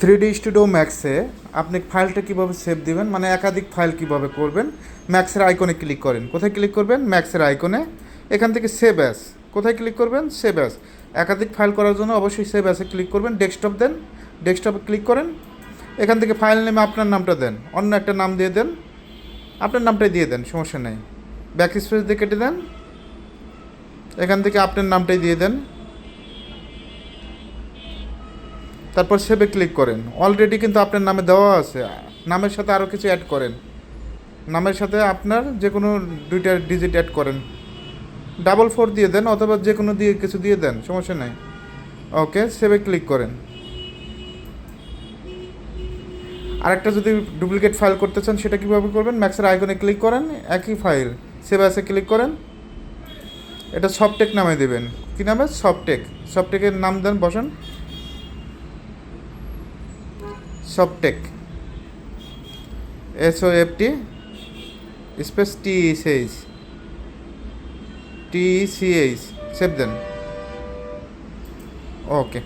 3D studio ম্যাক্সে আপনি ফাইলটা কীভাবে সেভ দিবেন, মানে একাধিক ফাইল কিভাবে করবেন। ম্যাক্সের আইকনে ক্লিক করেন। কোথায় ক্লিক করবেন? ম্যাক্সের আইকনে। এখান থেকে সেভ অ্যাস, কোথায় ক্লিক করবেন? Save as. একাধিক ফাইল করার জন্য অবশ্যই সেভ অ্যাসে ক্লিক করবেন। ডেস্কটপ দেন, ডেস্কটপে ক্লিক করেন। এখান থেকে ফাইল নেমে আপনার নামটা দেন, অন্য একটা নাম দিয়ে দেন, আপনার নামটাই দিয়ে দেন, সমস্যা নেই। ব্যাক স্পেস দিয়ে কেটে দেন, এখান থেকে আপনার নামটাই দিয়ে দেন, তারপর সেভে ক্লিক করেন। অলরেডি কিন্তু আপনার নামে দেওয়া আছে, নামের সাথে আরও কিছু অ্যাড করেন, নামের সাথে আপনার যে কোনো দুইটা ডিজিট অ্যাড করেন, 4 দিয়ে দেন অথবা যে কোনো দিয়ে কিছু দিয়ে দেন, সমস্যা নেই। ওকে, সেভে ক্লিক করেন। আরেকটা যদি ডুপ্লিকেট ফাইল করতে চান সেটা কীভাবে করবেন? ম্যাক্সের আইকনে ক্লিক করেন, একই ফাইল সেভ অ্যাসে ক্লিক করেন। এটা সফটেক নামে দেবেন। কী নামে? সফটেক। সফটেকের নাম দেন, বসান softech, SOFT space TECH, save দেন। ওকে।